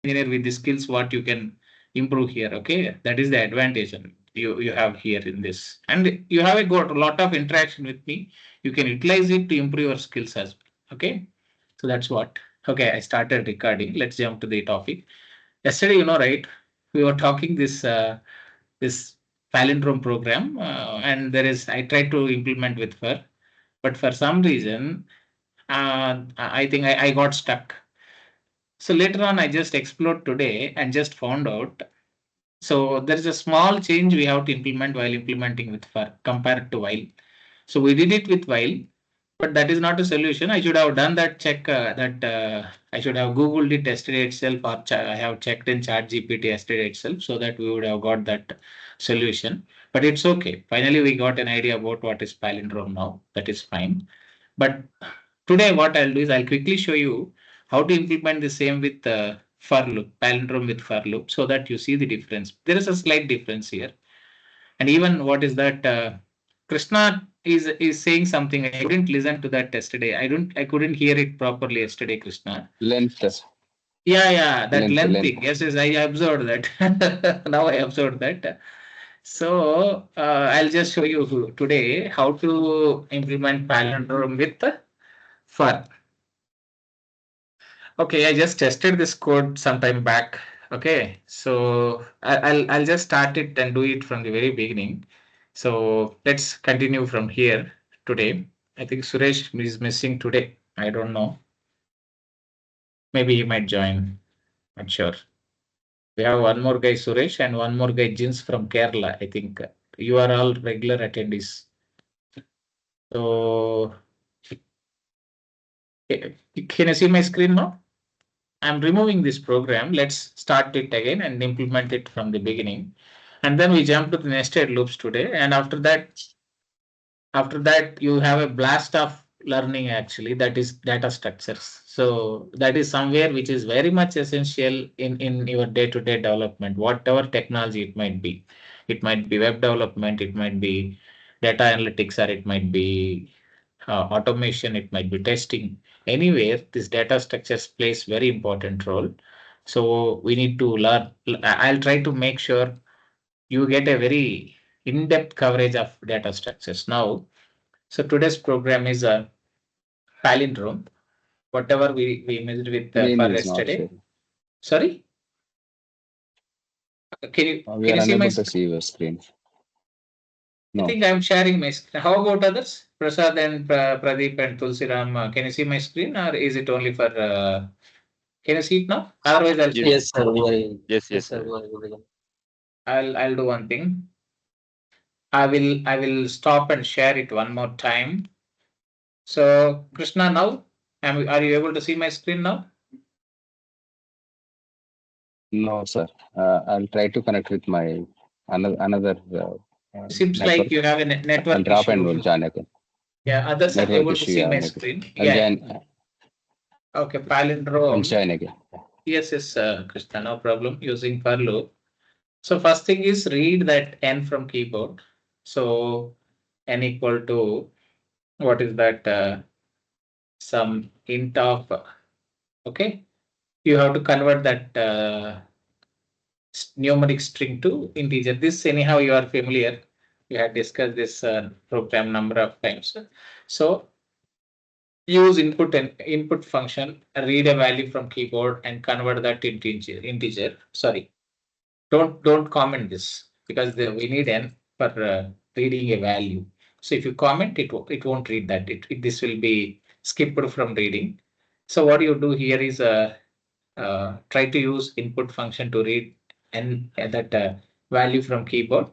engineer with the skills what you can improve here. Okay, that is the advantage you have here in this, and you have got a lot of interaction with me. You can utilize it to improve your skills as well. Okay, so that's what. Okay, I started recording. Let's jump to the topic. Yesterday, right, we were talking this palindrome program, and there is I tried to implement with her, but for some reason, I think I got stuck. So later on, I just explored today and just found out. So there is a small change we have to implement while implementing with for compared to while. So we did it with while, but that is not a solution. I should have done that check that I should have Googled it yesterday itself, or I have checked in Chat GPT yesterday itself, so that we would have got that solution. But it's okay. Finally, we got an idea about what is palindrome now. That is fine. But today, what I'll do is I'll quickly show you how to implement the same with for loop, palindrome with for loop, so that you see the difference. There is a slight difference here. And even what is that? Krishna is saying something. I couldn't listen to that yesterday. I couldn't hear it properly yesterday, Krishna. Length, Yeah, yeah, that length length. thing. Yes, yes, I observed that. Now I observed that. So I'll just show you today how to implement palindrome with for. Okay, I just tested this code sometime back. Okay, so I'll just start it and do it from the very beginning. So let's continue from here today. I think Suresh is missing today. I don't know. Maybe he might join. Not sure. We have one more guy, Suresh, and one more guy, Jins from Kerala. I think you are all regular attendees. So can you see my screen now? I'm removing this program. Let's start it again and implement it from the beginning. And then we jump to the nested loops today. And after that, you have a blast of learning actually, that is data structures. So that is somewhere which is very much essential in your day-to-day development, whatever technology it might be. It might be web development, it might be data analytics, or it might be automation, it might be testing. Anywhere, this data structures plays very important role. So we need to learn. I'll try to make sure you get a very in-depth coverage of data structures. Now, so today's program is a palindrome, whatever we made with Screen for is not yesterday. sharing. Sorry, can you We can are you see my unable to screen? see your screen. I No, think I'm sharing my screen. How about others? Prasad and Pradeep and Tulsiram, can you see my screen, or is it only for? Can you see it now? Otherwise, I'll Yes, share. Yes, sir. We are in. yes, Yes, yes, sir. sir. We are in. I'll do one thing. I will stop and share it one more time. So Krishna, now are you able to see my screen now? no, sir. I'll try to connect with my another Seems like network. you have a I'll network drop and issue. will join again. Yeah, others are Network able to issue, see yeah, my maybe. screen. I'll Yeah. join. Okay, I'll palindrome. join again. Yes, yes, Krishna, no problem. Using for loop. So first thing is read that n from keyboard. So n equal to what is that? Some int of okay. You have to convert that numeric string to integer. This anyhow you are familiar. We had discussed this program number of times. So use input function, read a value from keyboard and convert that into integer. Sorry, don't comment this because we need n for reading a value. So if you comment, it won't read that. This will be skipped from reading. So what you do here is try to use input function to read and that value from keyboard,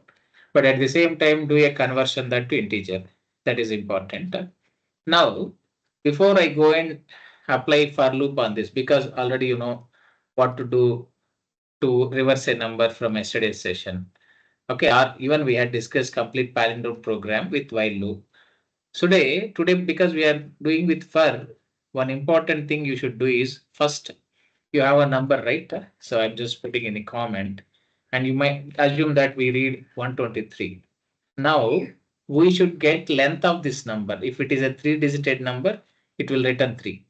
but at the same time do a conversion that to integer. That is important. Now, before I go and apply for loop on this, because already you know what to do to reverse a number from yesterday's session. Okay, or even we had discussed complete palindrome program with while loop. Today, because we are doing with for, one important thing you should do is first you have a number, right? So I'm just putting in a comment, and you might assume that we read 123. Now we should get length of this number. If it is a 3-digit number, it will return 3.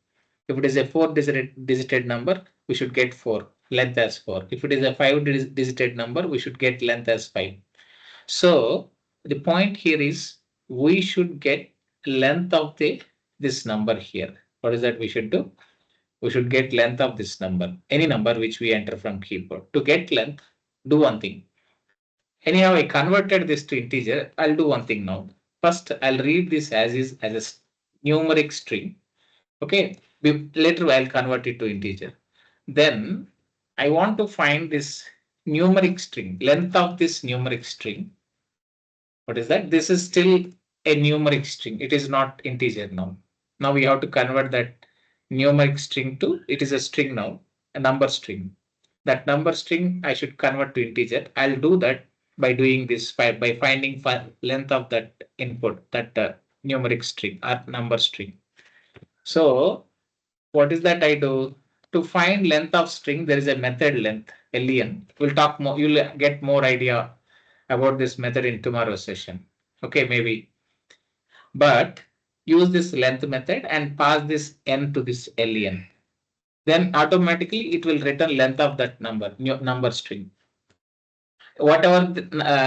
If it is a 4-digit number, we should get 4. length as 4. If it is a 5-digit number, we should get length as 5. So the point here is we should get length of this number here. What is that we should do? We should get length of this number, any number which we enter from keyboard. To get length, do one thing. Anyhow, I converted this to integer. I'll do one thing now. First, I'll read this as is as a numeric string. Okay. Later, I'll convert it to integer. Then I want to find this numeric string, length of this numeric string. What is that? This is still a numeric string. It is not integer now. Now we have to convert that numeric string to, it is a string now, a number string. That number string I should convert to integer. I'll do that by doing this by finding length of that input, that numeric string or number string. So what is that I do? To find length of string, there is a method length, len. We'll talk more, you'll get more idea about this method in tomorrow's session. Okay, maybe. But use this length method and pass this n to this len. Then automatically it will return length of that number string. Whatever the,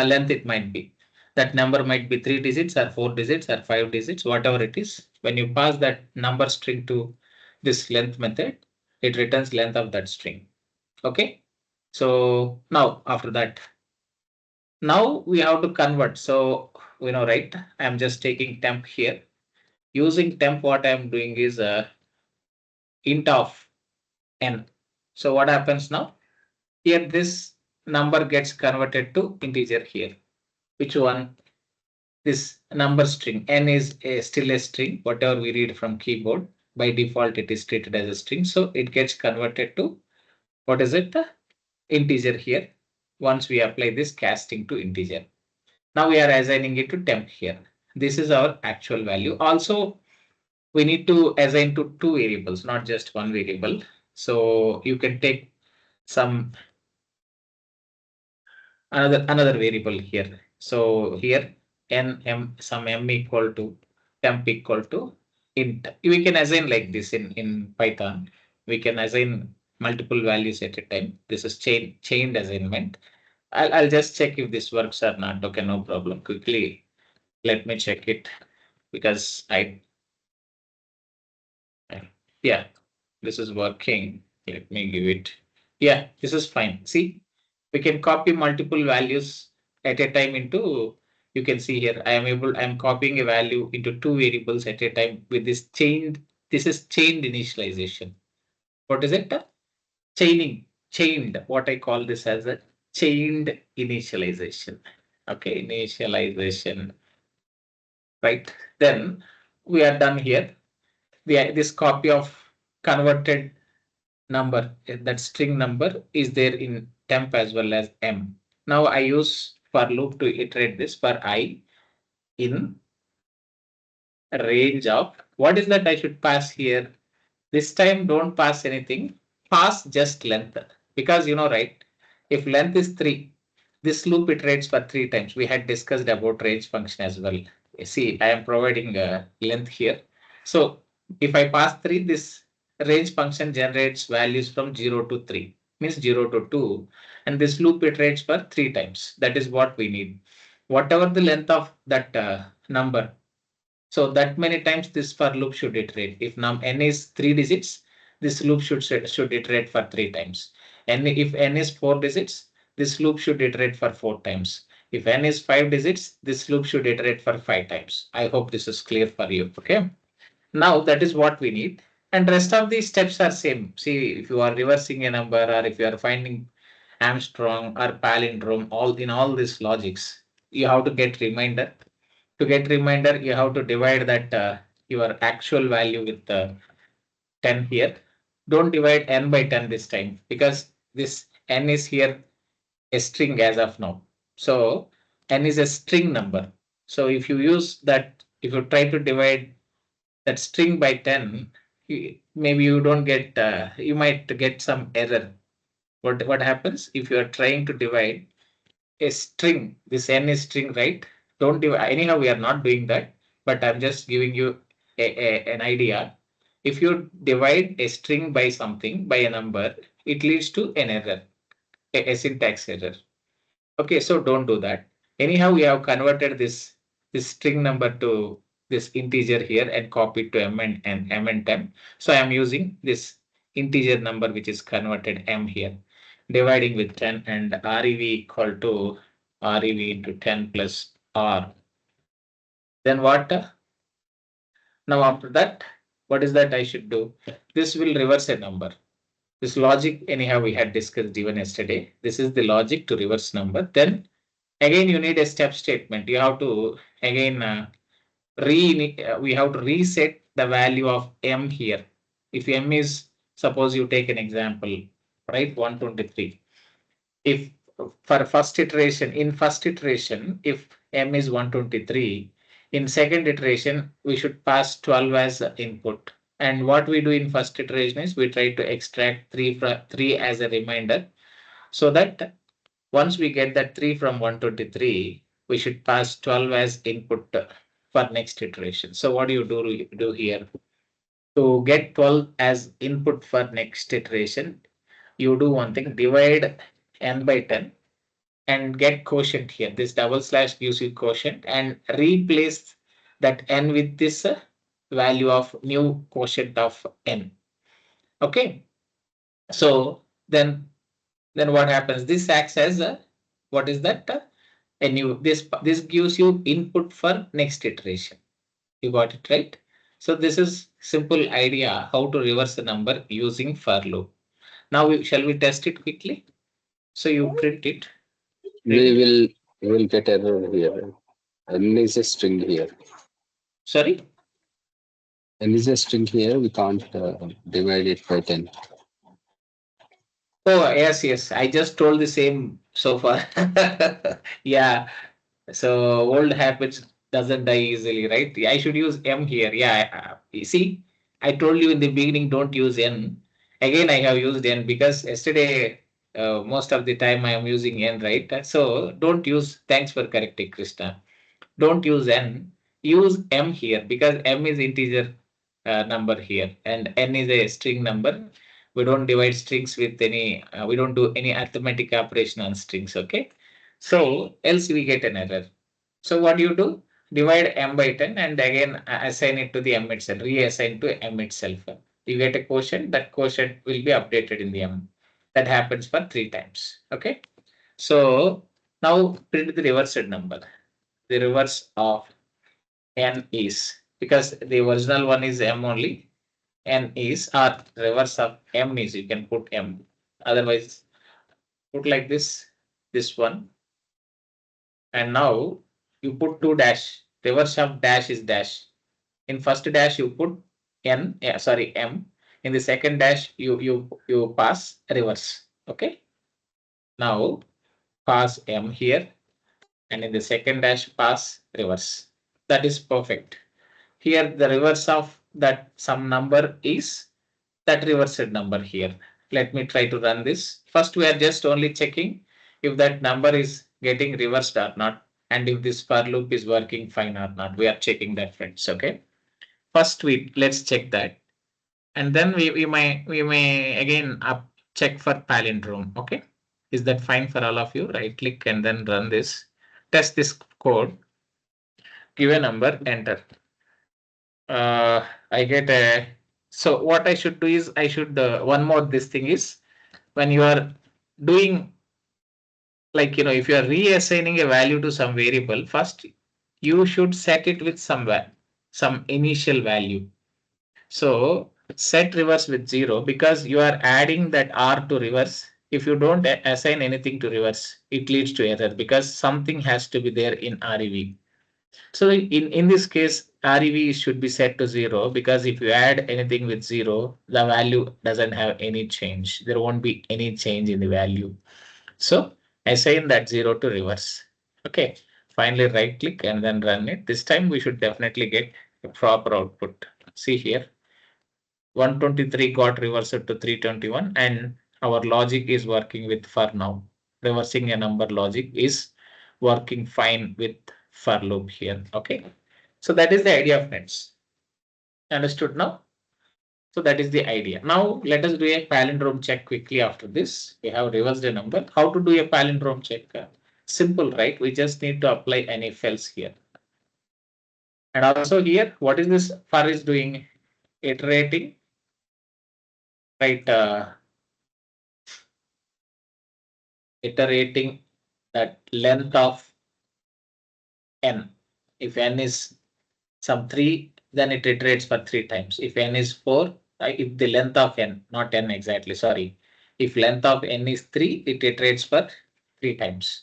length it might be. That number might be 3 digits or 4 digits or 5 digits, whatever it is. When you pass that number string to this length method, it returns length of that string. Okay. So now after that, now we have to convert. So we know, right? I'm just taking temp here. Using temp, what I'm doing is int of n. So what happens now? Here this number gets converted to integer here. Which one? This number string. N is still a string. Whatever we read from keyboard, by default it is treated as a string. So it gets converted to, what is it? Integer here. Once we apply this casting to integer. Now we are assigning it to temp here. This is our actual value. Also, we need to assign to 2 variables, not just 1 variable. So you can take some another variable here. So here some m equal to temp equal to int. We can assign like this in Python. We can assign multiple values at a time. This is chained assignment. I'll just check if this works or not. Okay, no problem. Quickly, let me check it because yeah, this is working. Let me give it. Yeah, this is fine. See, we can copy multiple values at a time into, you can see here, I'm copying a value into 2 variables at a time with this chained, this is chained initialization. What is it? Chained, what I call this as a chained initialization. Okay, initialization. Right, then we are done here. This copy of converted number, that string number is there in temp as well as m. Now I use for loop to iterate this for I in range of, what is that I should pass here? This time don't pass anything, pass just length, because you know, right, if length is 3, this loop iterates for 3 times. We had discussed about range function as well. You see, I am providing a length here. So if I pass 3, this range function generates values from 0 to 3, means 0 to 2, and this loop iterates for 3 times. That is what we need. Whatever the length of that number, so that many times this for loop should iterate. If n is 3 digits, this loop should iterate for 3 times. And if n is 4 digits, this loop should iterate for 4 times. If n is 5 digits, this loop should iterate for 5 times. I hope this is clear for you. Okay. Now that is what we need. And rest of these steps are same. See, if you are reversing a number or if you are finding Armstrong or palindrome, all these logics, you have to get reminder. To get reminder, you have to divide that your actual value with 10 here. Don't divide n by 10 this time because this n is here a string as of now. So n is a string number. So if you use that, if you try to divide that string by 10, maybe you don't get, you might get some error. What happens if you are trying to divide a string, this n is string, right? Don't divide, anyhow we are not doing that, but I'm just giving you an idea. If you divide a string by something, by a number, it leads to an error, a syntax error. Okay, so don't do that. Anyhow, we have converted this string number to this integer here and copied to m and temp. So I am using this integer number which is converted m here, dividing with 10 and rev equal to rev into 10 plus r. Then what? Now after that, what is that I should do? This will reverse a number. This logic anyhow we had discussed even yesterday. This is the logic to reverse number. Then again you need a step statement. You have to again we have to reset the value of m here. If m is, suppose you take an example, right, 123. If for first iteration, if m is 123, in second iteration we should pass 12 as input. And what we do in first iteration is we try to extract 3 as a reminder, so that once we get that 3 from 123, we should pass 12 as input for next iteration. So what do you do here? To get 12 as input for next iteration, you do one thing, divide n by 10 and get quotient here. This double slash gives you quotient, and replace that n with this value of new quotient of n. Okay. So then what happens? This acts as a, what is that? A new, this gives you input for next iteration. You got it right? So this is simple idea how to reverse a number using for loop. Now shall we test it quickly? So you print it. We will get error here. N is a string here. Sorry? N is a string here. We can't divide it by 10. Oh, yes. I just told the same so far. Yeah. So old habits doesn't die easily, right? I should use M here. Yeah. You see, I told you in the beginning, don't use N. Again, I have used N because yesterday, most of the time I am using N, right? So don't use, thanks for correcting, Krishna. Don't use N. Use M here because M is integer number here and N is a string number. We don't divide strings with any, we don't do any arithmetic operation on strings, okay? So else we get an error. So what do you do? Divide m by 10 and again assign it to the m itself, reassign to m itself. You get a quotient, that quotient will be updated in the m. That happens for 3 times, okay? So now print the reversed number. The reverse of n is, because the original one is m only, n is, or reverse of m is, you can put m, otherwise put like this one, and now you put 2 dash, reverse of dash is dash. In first dash you put m, in the second dash you pass reverse, okay? Now pass m here, and in the second dash pass reverse. That is perfect. Here the reverse of that some number is that reversed number here. Let me try to run this. First, we are just only checking if that number is getting reversed or not, and if this for loop is working fine or not. We are checking that, friends. Okay. First, let's check that, and then we may again check for palindrome. Okay. Is that fine for all of you? Right click and then run this. Test this code. Give a number. Enter. I get a, so what I should do is I should one more this thing is, when you are doing, like, if you are reassigning a value to some variable, first you should set it with some initial value. So set reverse with 0 because you are adding that r to reverse. If you don't assign anything to reverse, it leads to error because something has to be there in rev. So in this case, REV should be set to 0 because if you add anything with 0, the value doesn't have any change. There won't be any change in the value. So assign that 0 to reverse. Okay. Finally, right click and then run it. This time we should definitely get a proper output. See here, 123 got reversed to 321 and our logic is working with for now. Reversing a number logic is working fine with for loop here. Okay. So that is the idea, friends. Understood now? So that is the idea. Now let us do a palindrome check quickly after this. We have reversed a number. How to do a palindrome check? Simple, right? We just need to apply an if else here. And also here, what is this for is doing? Iterating, right? Iterating that length of n. If n is some 3, then it iterates for 3 times. If n is 4, if the length of n, not n exactly, sorry. If length of n is 3, it iterates for 3 times.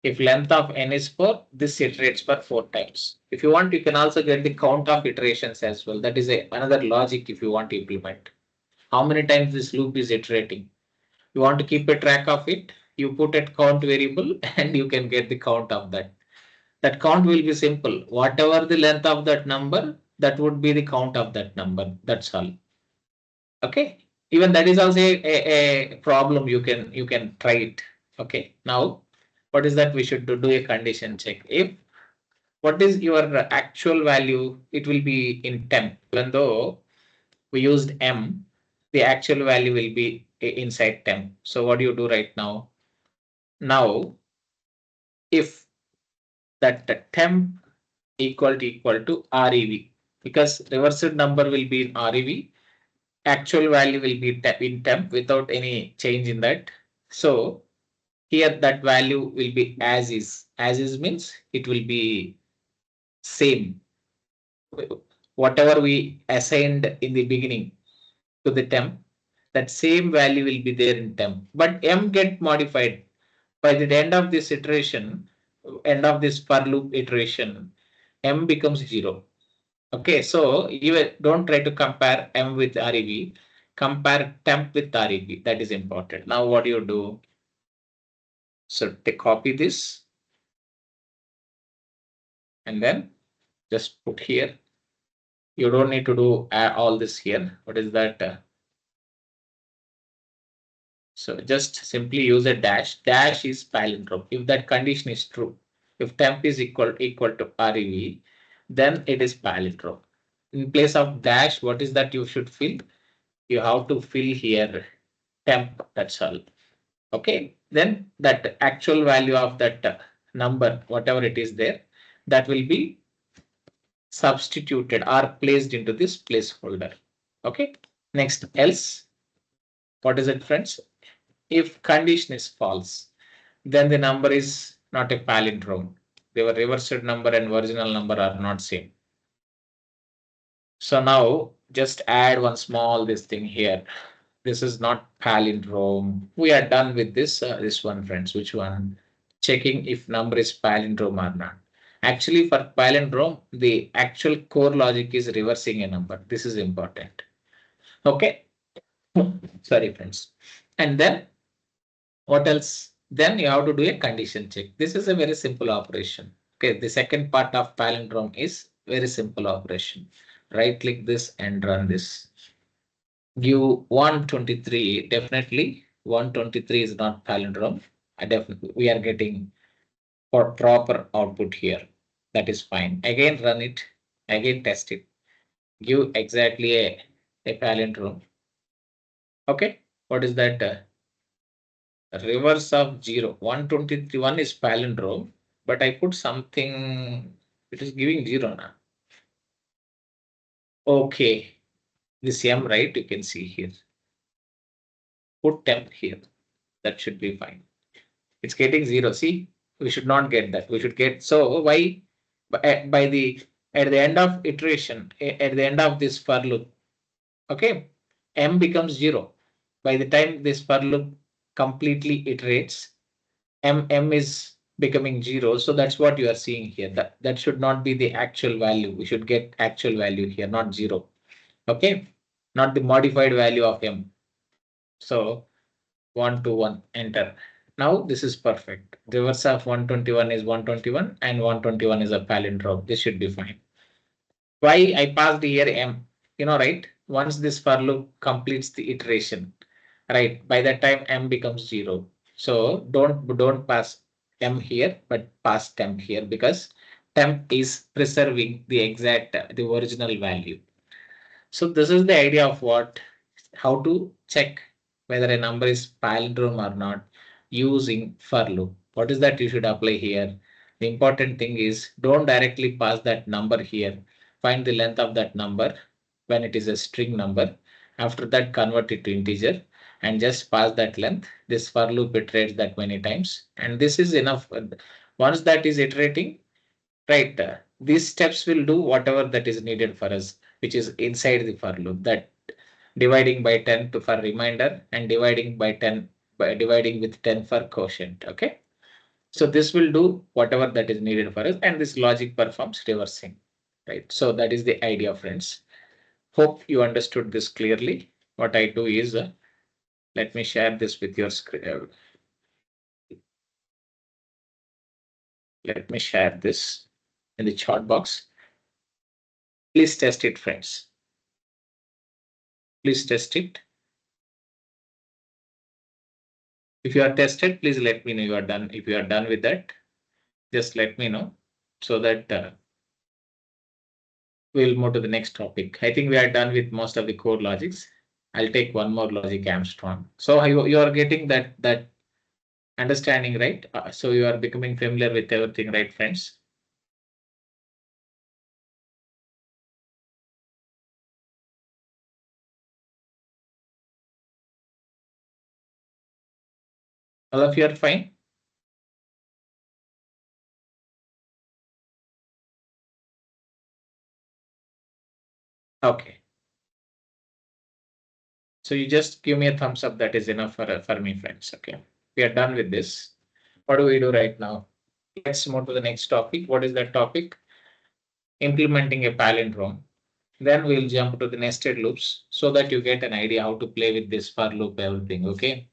If length of n is 4, this iterates for 4 times. If you want, you can also get the count of iterations as well. That is another logic if you want to implement. How many times this loop is iterating? You want to keep a track of it, you put a count variable and you can get the count of that. That count will be simple. Whatever the length of that number, that would be the count of that number. That's all. Okay. Even that is also a problem. You can try it. Okay. Now, what is that? We should do a condition check. If what is your actual value, it will be in temp. Even though we used m, the actual value will be inside temp. So what do you do right now? Now, if that the temp equal to REV, because reversed number will be in REV, actual value will be in temp without any change in that. So here that value will be as is. As is means it will be same. Whatever we assigned in the beginning to the temp, that same value will be there in temp. But m get modified by the end of this iteration, end of this for loop iteration, m becomes 0. Okay, so even don't try to compare m with REV, compare temp with REV. That is important. Now what do you do? So copy this and then just put here. You don't need to do all this here. What is that? So just simply use a dash. Dash is palindrome. If that condition is true, if temp is equal to REV, then it is palindrome. In place of dash, what is that you should fill? You have to fill here temp. That's all. Okay, then that actual value of that number, whatever it is there, that will be substituted or placed into this placeholder. Okay, next else. What is it, friends? If condition is false, then the number is not a palindrome. The reversed number and original number are not same. So now just add one small this thing here. This is not palindrome. We are done with this this one, friends. Which one? Checking if number is palindrome or not. Actually, for palindrome, the actual core logic is reversing a number. This is important. Okay. Sorry, friends. And then what else? Then you have to do a condition check. This is a very simple operation. Okay. The second part of palindrome is very simple operation. Right click this and run this. Give 123. Definitely 123 is not palindrome. Definitely we are getting for proper output here. That is fine. Again run it. Again test it. Give exactly a palindrome. Okay. What is that? Reverse of 0. 123. One is palindrome, but I put something. It is giving 0 now. Okay. This m, right? You can see here. Put temp here. That should be fine. It's getting 0. See, we should not get that. We should get, so why by the at the end of iteration, at the end of this for loop, okay, m becomes 0. By the time this for loop completely iterates, m is becoming 0. So that's what you are seeing here. That should not be the actual value. We should get actual value here, not 0. Okay, not the modified value of m. So 1 to 1, enter. Now this is perfect. Reverse of 121 is 121 and 121 is a palindrome. This should be fine. Why I passed here m? You know, right? Once this for loop completes the iteration, right? By that time m becomes 0. So don't pass m here, but pass temp here because temp is preserving the exact the original value. So this is the idea of how to check whether a number is palindrome or not using for loop. What is that you should apply here? The important thing is don't directly pass that number here. Find the length of that number when it is a string number. After that, convert it to integer and just pass that length. This for loop iterates that many times, and this is enough. Once that is iterating, right, these steps will do whatever that is needed for us, which is inside the for loop, that dividing by 10 to for reminder and dividing by 10 by dividing with 10 for quotient. Okay. So this will do whatever that is needed for us, and this logic performs reversing. Right. So that is the idea, friends. Hope you understood this clearly. What I do is let me share this with your screen. Let me share this in the chat box. Please test it, friends. Please test it. If you are tested, please let me know you are done. If you are done with that, just let me know so that we'll move to the next topic. I think we are done with most of the core logics. I'll take one more logic, Armstrong. So you are getting that understanding, right? So you are becoming familiar with everything, right, friends? All of you are fine? Okay. So you just give me a thumbs up. That is enough for me, friends. Okay. We are done with this. What do we do right now? Let's move to the next topic. What is that topic? Implementing a palindrome. Then we'll jump to the nested loops so that you get an idea how to play with this for loop, everything. Okay.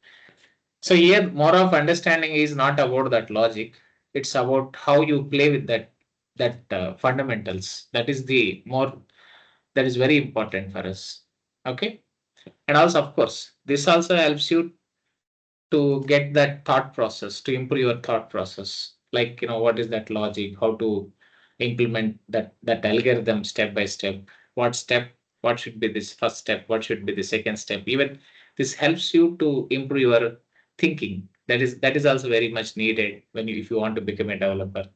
So here more of understanding is not about that logic. It's about how you play with that fundamentals. That is that is very important for us. Okay. And also, of course, this also helps you to get that thought process, to improve your thought process. Like, what is that logic? How to implement that algorithm step by step? What should be this first step? What should be the second step? Even this helps you to improve your thinking. That is also very much needed if you want to become a developer.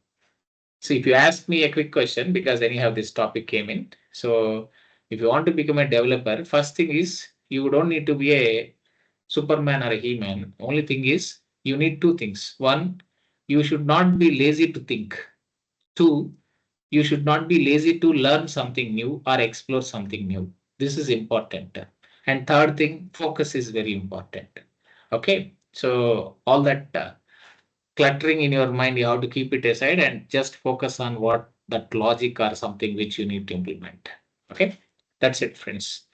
So if you ask me a quick question, because anyhow this topic came in. So if you want to become a developer, first thing is you don't need to be a Superman or a He-Man. Only thing is you need two things. One, you should not be lazy to think. Two, you should not be lazy to learn something new or explore something new. This is important. And third thing, focus is very important. Okay. So all that cluttering in your mind, you have to keep it aside and just focus on what that logic or something which you need to implement. Okay. That's it, friends.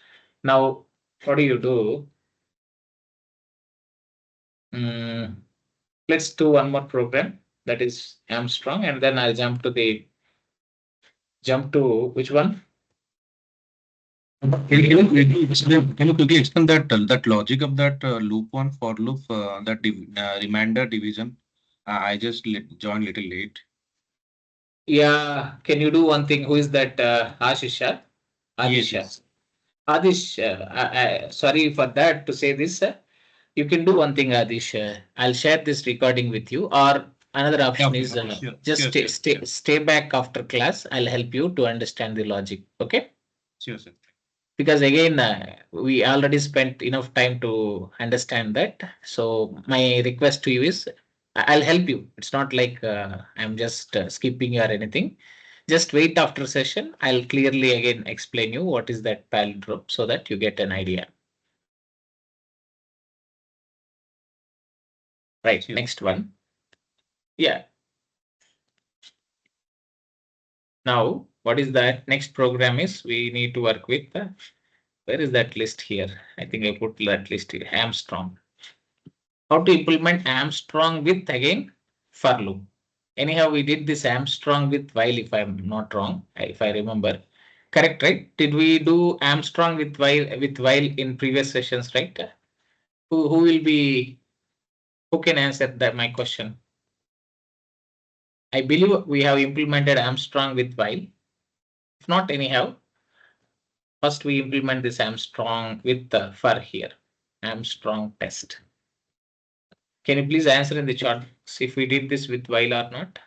Now, what do you do? Let's do one more program, that is Armstrong, and then I'll jump to which one? Can you quickly explain that logic of that loop one for loop that reminder division? I just joined little late. Yeah, can you do one thing? Who is that? Ashisha? Yes, Adisha. yes. Adish, sorry for that to say this. You can do one thing, Adish. I'll share this recording with you, or another option Okay, is okay, sure, just sure, stay, sure, stay, sure, stay back after class. I'll help you to understand the logic. Okay. sure, sir. Because again, we already spent enough time to understand that. So my request to you is I'll help you. It's not like I'm just skipping you or anything. Just wait after session. I'll clearly again explain you what is that palindrome so that you get an idea. Right. Sure. Next one. Yeah. Now, what is that next program is we need to work with. Where is that list here? I think I put that list here. Armstrong. How to implement Armstrong with again for loop. Anyhow, we did this Armstrong with while, if I'm not wrong, if I remember. Correct, right? Did we do Armstrong with while in previous sessions, right? Who will be who can answer that my question? I believe we have implemented Armstrong with while. If not, anyhow, First, we implement this Armstrong with the for here, Armstrong test. Can you please answer in the chat if we did this with while or not?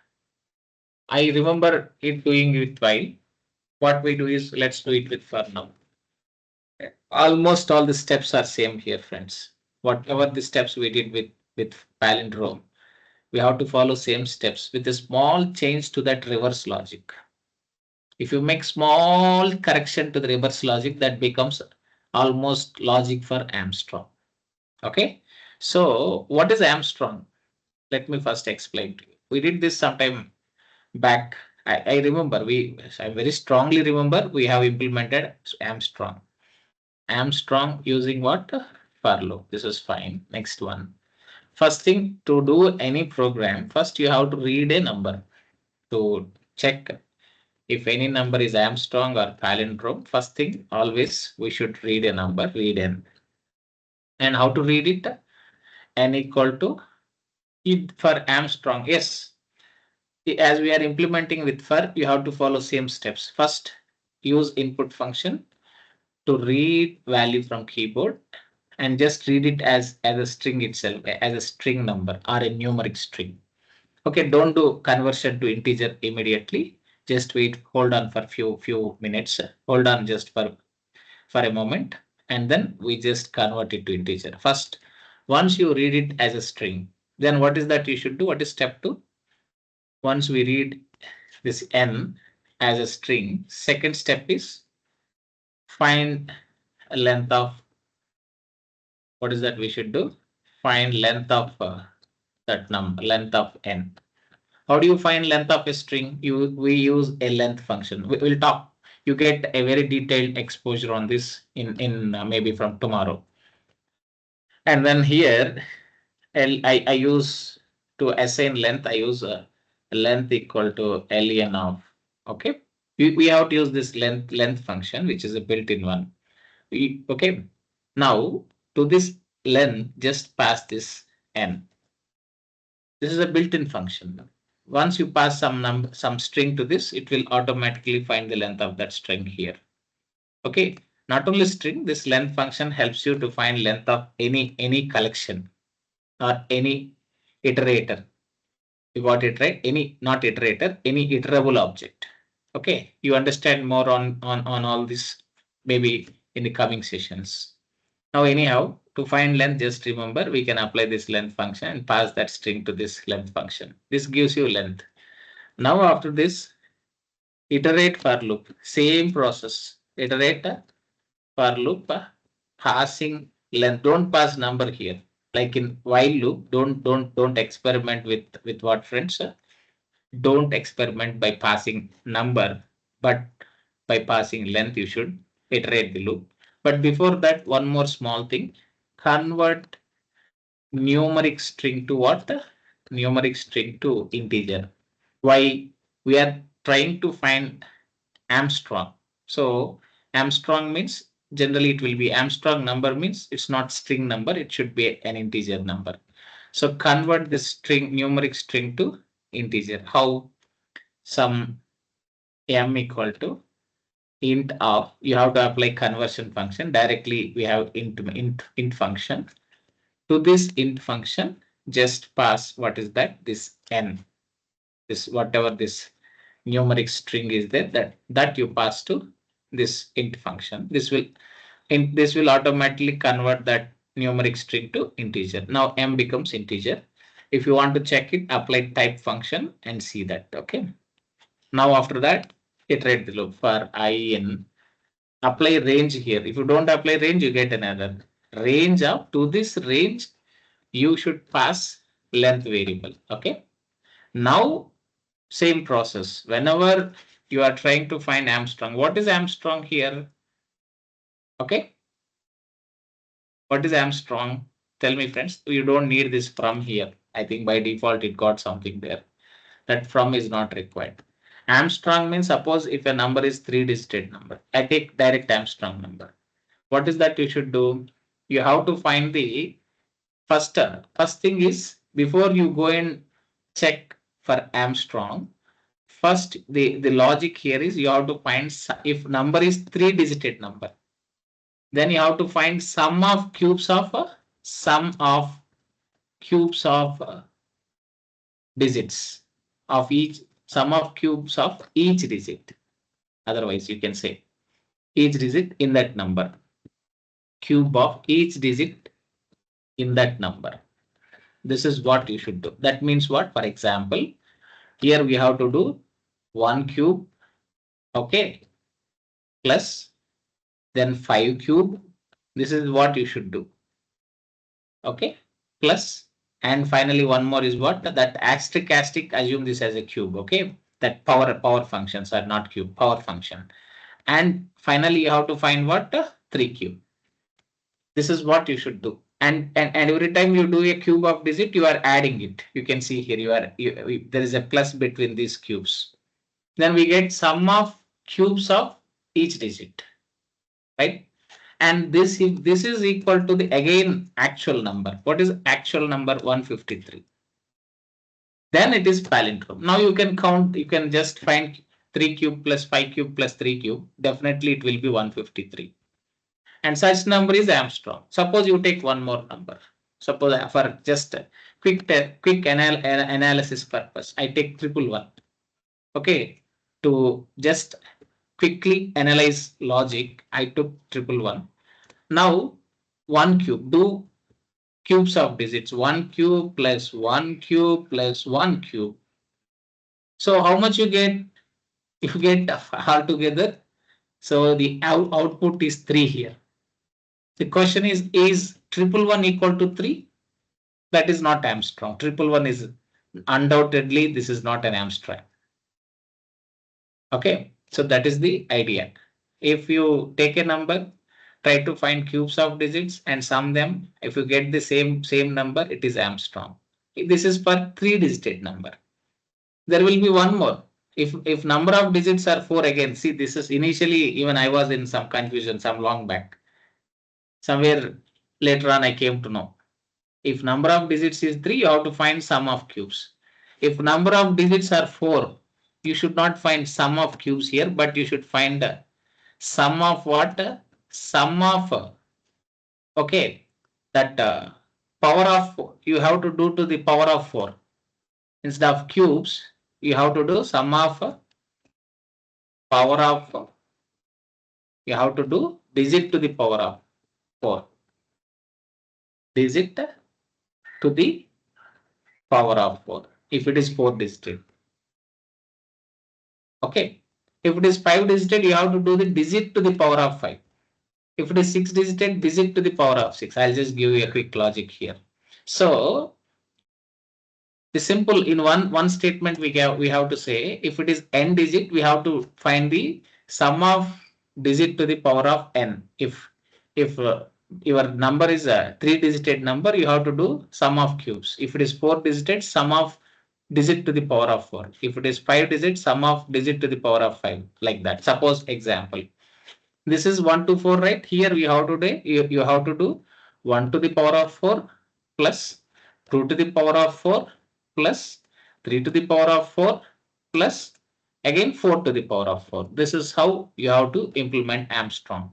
I remember it doing with while. What we do is let's do it with for now. Almost all the steps are same here, friends. Whatever the steps we did with palindrome, we have to follow same steps with a small change to that reverse logic. If you make small correction to the reverse logic, that becomes almost logic for Armstrong. Okay, so what is Armstrong? Let me first explain to you. We did this sometime back. I remember I very strongly remember we have implemented Armstrong. Armstrong using what? For loop. This is fine. Next one. First thing, to do any program, first you have to read a number to check if any number is Armstrong or palindrome. First thing, always we should read a number, read n. And how to read it? N equal to it for Armstrong. Yes, as we are implementing with for, you have to follow same steps. First, use input function to read value from keyboard and just read it as a string itself, as a string number or a numeric string. Okay, don't do conversion to integer immediately. Just wait, hold on for few minutes. Hold on just for a moment, and then we just convert it to integer. First, once you read it as a string, then what is that you should do? What is step 2? Once we read this n as a string, second step is find a length of, what is that we should do? Find length of that number, length of n. How do you find length of a string? We use a length function. We'll talk. You get a very detailed exposure on this in maybe from tomorrow. And then here, I use to assign length. I use a length equal to len of. Okay, we have to use this length function, which is a built-in one. Okay, now to this length, just pass this n. This is a built-in function. Once you pass some string to this, it will automatically find the length of that string here. Okay, not only string, this length function helps you to find length of any collection or any iterator. You got it right? Any, not iterator, any iterable object. Okay, you understand more on all this maybe in the coming sessions. Now anyhow, to find length, just remember we can apply this length function and pass that string to this length function. This gives you length. Now after this, iterate for loop, same process. Iterate for loop, passing length. Don't pass number here. Like in while loop, don't experiment with what, friends? Don't experiment by passing number, but by passing length, you should iterate the loop. But before that, one more small thing. Convert numeric string to what? Numeric string to integer. Why? We are trying to find Armstrong. So Armstrong means generally it will be Armstrong number, means it's not string number, it should be an integer number. So convert this string, numeric string to integer. How? Some m equal to int of, you have to apply conversion function directly. We have int function. To this int function, just pass what is that? This n, this whatever this numeric string is there, that you pass to this int function. This will automatically convert that numeric string to integer. Now m becomes integer. If you want to check it, apply type function and see that. Okay. Now after that, iterate the loop for I in. Apply range here. If you don't apply range, you get an error. Range of, to this range, you should pass length variable. Okay. Now same process. Whenever you are trying to find Armstrong, what is Armstrong here? Okay. What is Armstrong? Tell me, friends. You don't need this from here. I think by default it got something there. That from is not required. Armstrong means, suppose if a number is 3-digit number, I take direct Armstrong number. What is that you should do? You have to find the first thing is, before you go and check for Armstrong, first the logic here is you have to find if number is 3-digit number, then you have to find sum of cubes of digits of each, sum of cubes of each digit. Otherwise, you can say each digit in that number, cube of each digit in that number. This is what you should do. That means what? For example, here we have to do 1 cube, okay, plus then 5 cube. This is what you should do. Okay, plus, and finally one more is what? That asterisk assume this as a cube. Okay, that power functions are not cube, power function. And finally you have to find what? 3 cube. This is what you should do. And every time you do a cube of digit, you are adding it. You can see here there is a plus between these cubes. Then we get sum of cubes of each digit, right? And this is equal to the again actual number. What is actual number? 153. Then it is palindrome. Now you can count. You can just find 3 cube plus 5 cube plus 3 cube. Definitely it will be 153. And such number is Armstrong. Suppose you take one more number. Suppose for just quick analysis purpose, I take 111. Okay, to just quickly analyze logic, I took 111. Now 1 cube, do cubes of digits, 1 cube plus 1 cube plus 1 cube. So how much you get? You get all together. So the output is 3 here. The question is 111 equal to 3? That is not Armstrong. 111 is undoubtedly, this is not an Armstrong. Okay, so that is the idea. If you take a number, try to find cubes of digits and sum them. If you get the same number, it is Armstrong. This is for 3-digit number. There will be one more. If number of digits are 4, again, see, this is initially, even I was in some confusion some long back. Somewhere later on I came to know. If number of digits is 3, you have to find sum of cubes. If number of digits are 4, you should not find sum of cubes here, but you should find sum of what? Sum of, okay, that power of 4. You have to do to the power of 4. Instead of cubes, you have to do sum of power of, you have to do digit to the power of 4. Digit to the power of 4. If it is 4-digit. Okay. If it is 5-digit, you have to do the digit to the power of 5. If it is 6-digit, digit to the power of 6. I'll just give you a quick logic here. So the simple in one statement we have to say, if it is n digit, we have to find the sum of digit to the power of n. If your number is a 3-digit number, you have to do sum of cubes. If it is 4-digit, sum of digit to the power of 4. If it is 5-digit, sum of digit to the power of 5, like that. Suppose example, this is 1 to 4, right? Here we have to do, you have to do 1 to the power of 4 plus 2 to the power of 4 plus 3 to the power of 4 plus again 4 to the power of 4. This is how you have to implement Armstrong.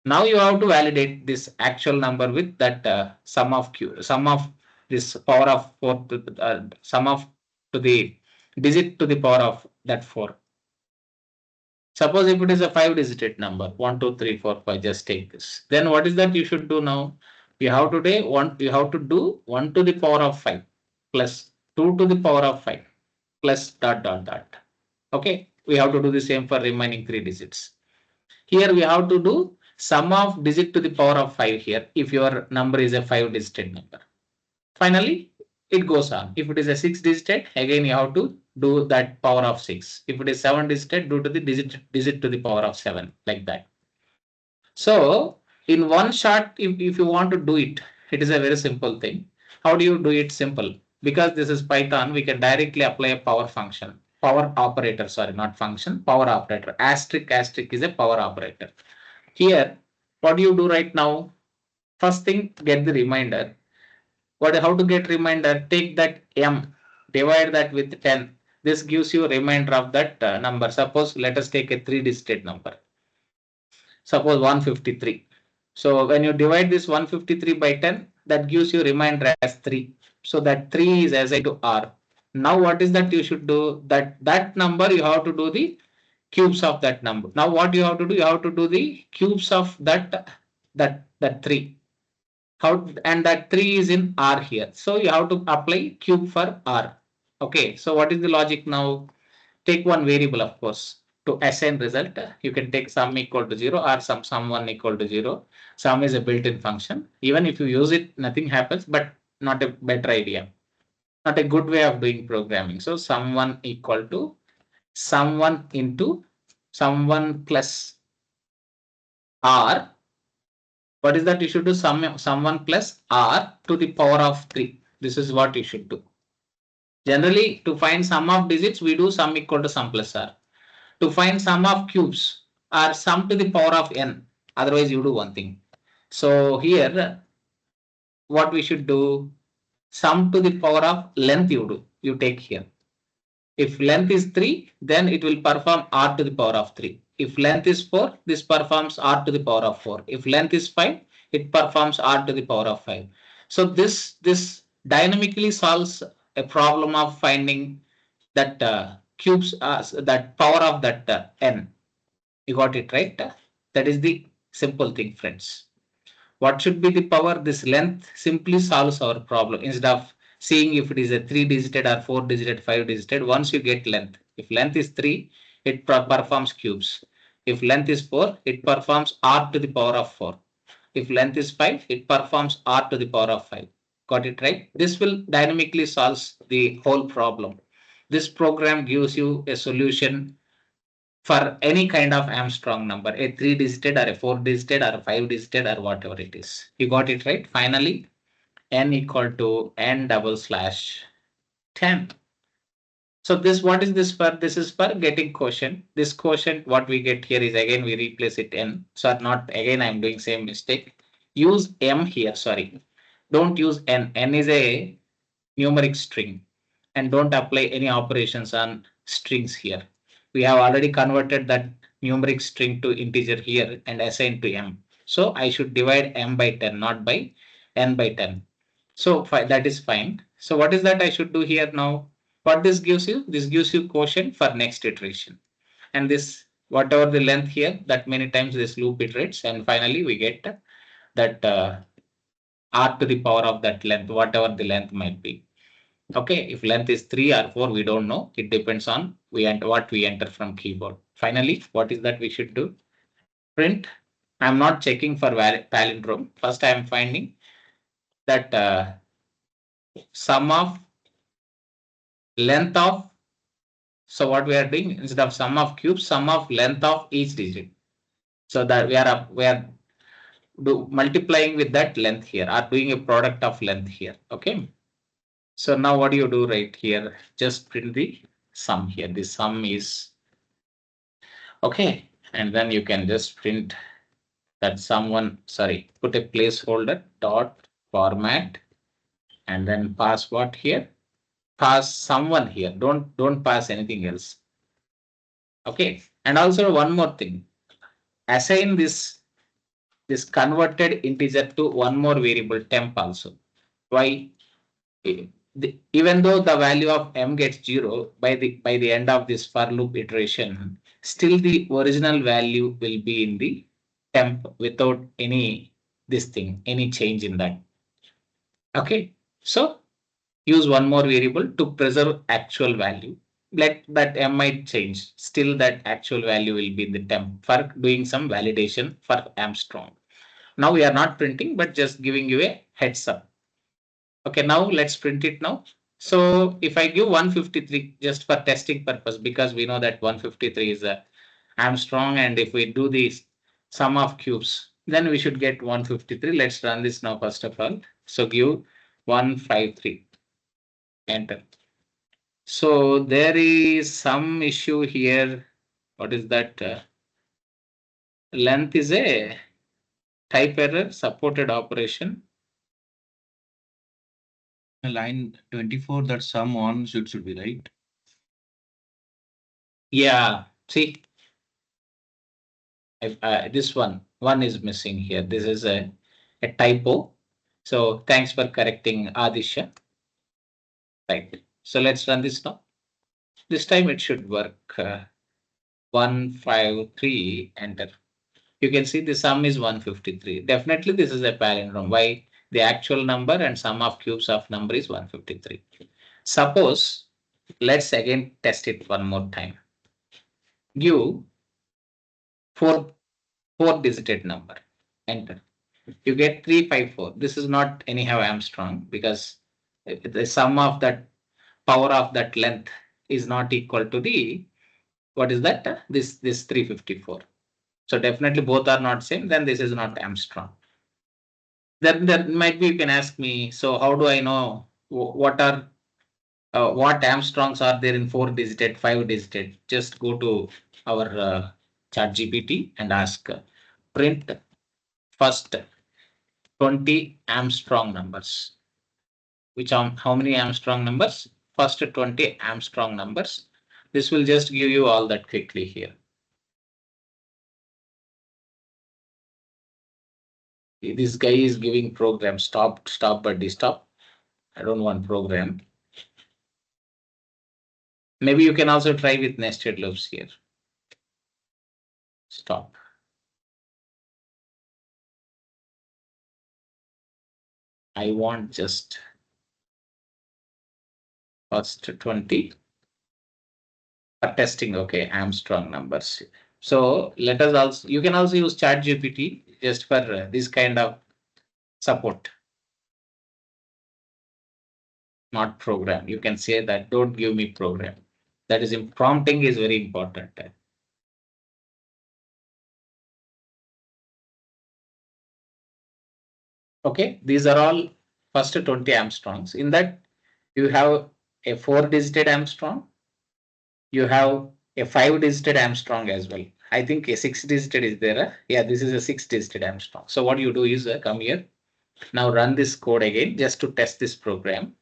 Now you have to validate this actual number with that sum of this power of 4 to sum of to the digit to the power of that 4. Suppose if it is a 5-digit number, 1, 2, 3, 4, 5, just take this. Then what is that you should do now? You have to do 1 to the power of 5 plus 2 to the power of 5 plus ... Okay, we have to do the same for remaining 3 digits. Here we have to do sum of digit to the power of 5 here if your number is a 5-digit number. Finally, it goes on. If it is a 6-digit, again you have to do that power of 6. If it is 7-digit, do to the digit to the power of 7, like that. So in one shot, if you want to do it, it is a very simple thing. How do you do it? Simple. Because this is Python, we can directly apply a power function. Power operator, sorry, not function, power operator. Asterisk is a power operator. Here, what do you do right now? First thing, get the reminder. How to get reminder? Take that m, divide that with 10. This gives you a remainder of that number. Suppose let us take a 3-digit number. Suppose 153. So when you divide this 153 by 10, that gives you remainder as 3. So that 3 is assigned to R. Now what is that you should do? That number you have to do the cubes of that number. Now what you have to do? You have to do the cubes of that 3. How, and that 3 is in R here. So you have to apply cube for R. Okay. So what is the logic now? Take one variable, of course, to assign result. You can take sum equal to 0 or sum1 equal to 0. Sum is a built-in function. Even if you use it, nothing happens, but not a better idea. Not a good way of doing programming. So sum1 equal to sum1 into sum1 plus R. What is that you should do? Sum1 plus R to the power of 3. This is what you should do. Generally, to find sum of digits, we do sum equal to sum plus R. To find sum of cubes or sum to the power of n. Otherwise, you do one thing. So here, what we should do? Sum to the power of length you do. You take here. If length is 3, then it will perform R to the power of 3. If length is 4, this performs R to the power of 4. If length is 5, it performs R to the power of 5. So this dynamically solves a problem of finding that cubes, that power of that n. You got it right? That is the simple thing, friends. What should be the power? This length simply solves our problem. Instead of seeing if it is a 3-digit or 4-digit, 5-digit, once you get length. If length is 3, it performs cubes. If length is 4, it performs R to the power of 4. If length is 5, it performs R to the power of 5. Got it right? This will dynamically solve the whole problem. This program gives you a solution for any kind of Armstrong number, a 3-digit or a 4-digit or a 5-digit or whatever it is. You got it right? Finally, n equal to n/10. So this, what is this for? This is for getting quotient. This quotient, what we get here is, again, we replace it n. So not, again, I'm doing same mistake. Use m here, sorry. Don't use n. N is a numeric string. And don't apply any operations on strings here. We have already converted that numeric string to integer here and assigned to m. So I should divide m by 10, not by n by 10. So that is fine. So what is that I should do here now? What this gives you? This gives you quotient for next iteration. And this, whatever the length here, that many times this loop iterates, and finally we get that R to the power of that length, whatever the length might be. Okay, if length is 3 or 4, we don't know. It depends on what we enter from keyboard. Finally, what is that we should do? Print. I'm not checking for palindrome. First, I am finding that sum of length of. So what we are doing, instead of sum of cubes, sum of length of each digit. So that we are multiplying with that length here, or doing a product of length here. Okay. So now what do you do right here? Just print the sum here. The sum is okay. And then you can just print that put a placeholder dot format and then pass what here? Pass sum1 here. Don't pass anything else. Okay. And also one more thing. Assign this converted integer to one more variable temp also. Why? Even though the value of m gets 0 by the end of this for loop iteration, still the original value will be in the temp without any change in that. Okay, so use one more variable to preserve actual value. Let that m might change, still that actual value will be in the temp for doing some validation for Armstrong. Now we are not printing, but just giving you a heads up. Okay, now let's print it now. So if I give 153 just for testing purpose, because we know that 153 is a Armstrong, and if we do the sum of cubes, then we should get 153. Let's run this now first of all. So give 153, enter. So there is some issue here. What is that? Length is a type error, supported operation. Line 24, that sum on should be right. Yeah, see, if, this one is missing here. This is a typo. So thanks for correcting Adisha. Right. So let's run this now. This time it should work. 153, enter. You can see the sum is 153. Definitely this is a palindrome. Why? The actual number and sum of cubes of number is 153. Suppose, let's again test it one more time. Give four digit number, enter. You get 354. This is not anyhow Armstrong because the sum of that power of that length is not equal to the, what is that? This 354. So definitely both are not same, then this is not Armstrong. Then there might be, you can ask me, so how do I know what are what Armstrongs are there in 4 digit, 5 digit? Just go to our chat GPT and ask print first 20 Armstrong numbers. Which how many Armstrong numbers? First 20 Armstrong numbers. This will just give you all that quickly here. This guy is giving program. Stop, buddy, stop. I don't want program. Maybe you can also try with nested loops here. Stop. I want just first 20 for testing. Okay, Armstrong numbers. So let us also, you can also use chat GPT just for this kind of support. Not program. You can say that don't give me program. That is prompting is very important. Okay, these are all first 20 Armstrongs. In that, you have a 4 digit Armstrong. You have a 5 digit Armstrong as well. I think a 6 digit is there. Yeah, this is a 6 digit Armstrong. So what you do is come here. Now run this code again just to test this program.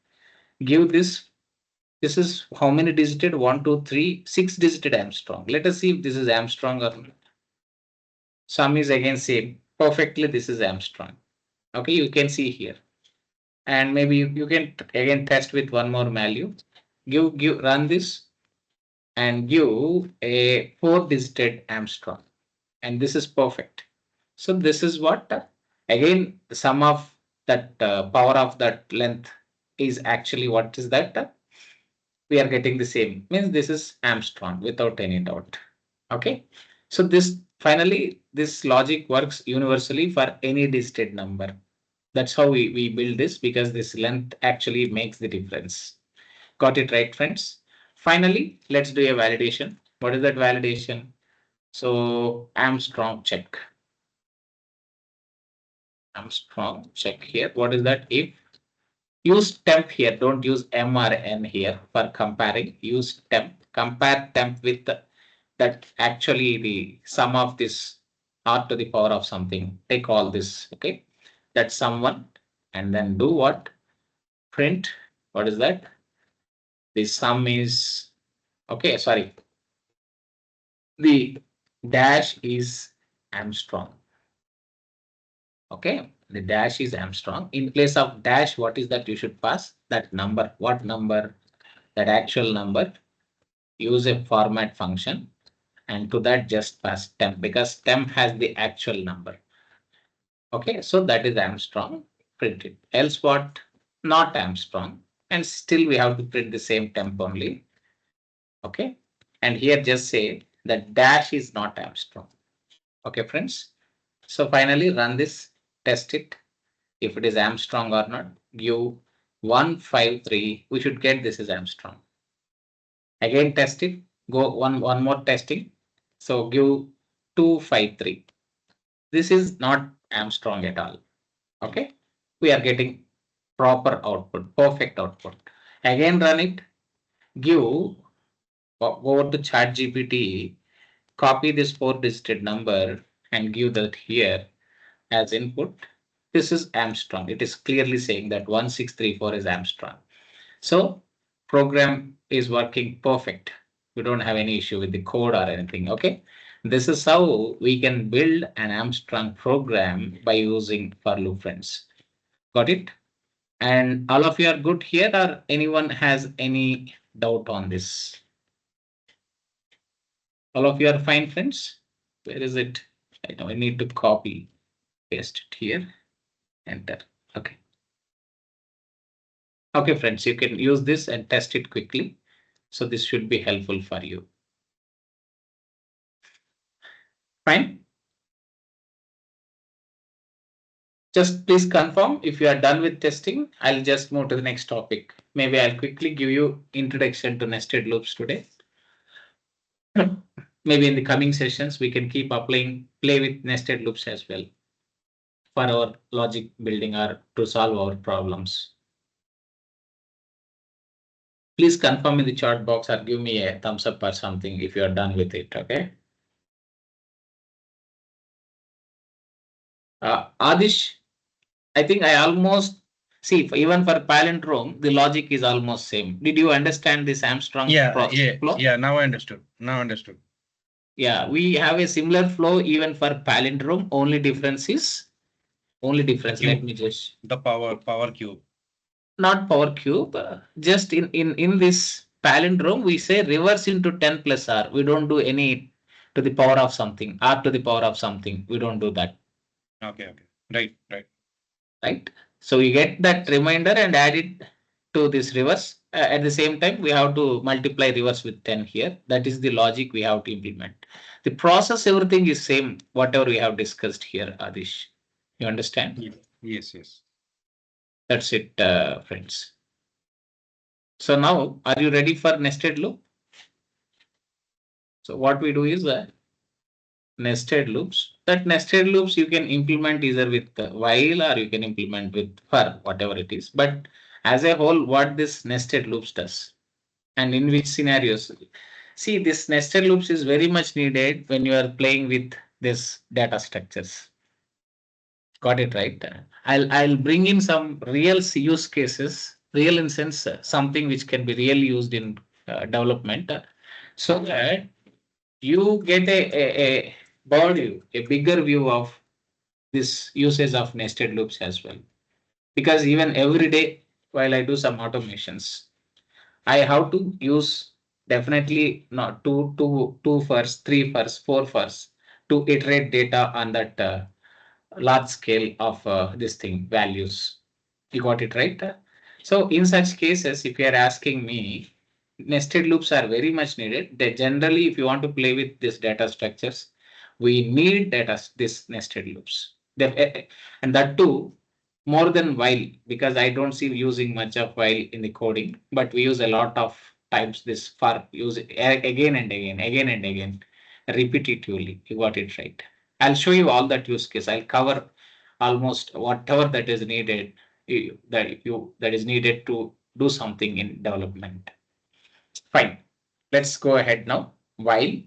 Give this. This is how many digit? 1, 2, 3, 6 digit Armstrong. Let us see if this is Armstrong or not. Sum is again same. Perfectly, this is Armstrong. Okay, you can see here. And maybe you can again test with one more value. Run this and give a 4 digit Armstrong. And this is perfect. So this is what again the sum of that power of that length is actually what is that we are getting the same, means this is Armstrong without any doubt. Okay, so this finally this logic works universally for any digit number. That's how we build this, because this length actually makes the difference. Got it right, friends? Finally, let's do a validation. What is that validation? So Armstrong check. Armstrong check here. What is that? If use temp here, don't use M or N here for comparing. Use temp. Compare temp with that actually the sum of this r to the power of something. Take all this. Okay, that's someone, and then do what? Print. What is that? The sum is okay. Sorry, the dash is Armstrong. Okay, the dash is Armstrong. In place of dash, what is that you should pass? That number. What number? That actual number. Use a format function, and to that just pass temp, because temp has the actual number. Okay, so that is Armstrong. Print it. Else what? Not Armstrong. And still we have to print the same temp only. Okay, and here just say that dash is not Armstrong. Okay, friends. So finally run this, test it. If it is Armstrong or not, give 153. We should get this is Armstrong. Again test it. Go one more testing. So give 253. This is not Armstrong at all. Okay, we are getting proper output, perfect output. Again run it. Give go over to chat GPT, copy this 4 digit number and give that here as input. This is Armstrong. It is clearly saying that 1634 is Armstrong. So program is working perfect. We don't have any issue with the code or anything. Okay. This is how we can build an Armstrong program by using for loop, friends. Got it? And all of you are good here, or anyone has any doubt on this? All of you are fine, friends? Where is it? I know I need to copy, paste it here, enter. Okay. Okay, friends, you can use this and test it quickly. So this should be helpful for you. Fine. Just please confirm if you are done with testing. I'll just move to the next topic. Maybe I'll quickly give you introduction to nested loops today. Maybe in the coming sessions, we can keep applying, play with nested loops as well for our logic building or to solve our problems. Please confirm in the chat box or give me a thumbs up or something if you are done with it. Okay. Adish, I think I almost see even for palindrome, the logic is almost same. Did you understand this Armstrong flow? Yeah. Now I understood. Yeah, we have a similar flow even for palindrome. Only difference. Let me just The power cube. Not power cube. Just in this palindrome, we say reverse into 10 plus r. We don't do any to the power of something, r to the power of something. We don't do that. Okay. Right. So we get that reminder and add it to this reverse. At the same time, we have to multiply reverse with 10 here. That is the logic we have to implement. The process, everything is same, whatever we have discussed here, Adish. You understand? Yes. That's it, friends. So now, are you ready for nested loop? So what we do is nested loops. That nested loops you can implement either with while or you can implement with for, whatever it is. But as a whole, what this nested loops does and in which scenarios. See, this nested loops is very much needed when you are playing with this data structures. Got it right? I'll bring in some real use cases, real instance, something which can be really used in development, so that you get a broad view, a bigger view of this usage of nested loops as well. Because even every day while I do some automations, I have to use definitely not two first, three first, four first to iterate data on that large scale of this thing values. You got it right? So in such cases, if you are asking me, nested loops are very much needed. They generally, if you want to play with these data structures, we need this nested loops. And that too, more than while, because I don't see using much of while in the coding, but we use a lot of times this for use again and again, repetitively. You got it right. I'll show you all that use case. I'll cover almost whatever that is needed, that is needed to do something in development. Fine. Let's go ahead now. While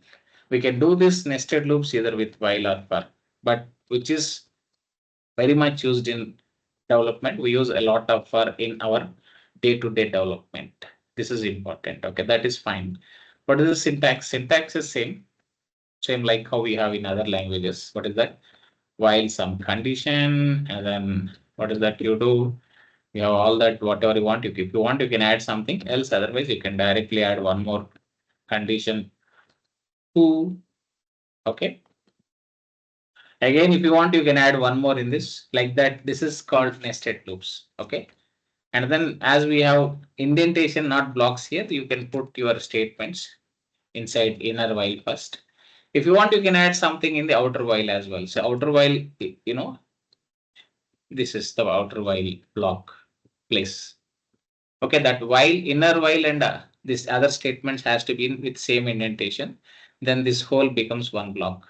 we can do this nested loops either with while or for, but which is very much used in development. We use a lot of for in our day-to-day development. This is important. Okay, that is fine. What is the syntax? Syntax is same like how we have in other languages. What is that? While some condition, and then what is that you do? You have all that, whatever you want. If you want, you can add something else. Otherwise, you can directly add one more condition to. Okay. Again, if you want, you can add one more in this like that. This is called nested loops. Okay. And then as we have indentation, not blocks here, you can put your statements inside inner while first. If you want, you can add something in the outer while as well. So outer while, this is the outer while block place. Okay, that while, inner while, and this other statements has to be in with same indentation. Then this whole becomes one block.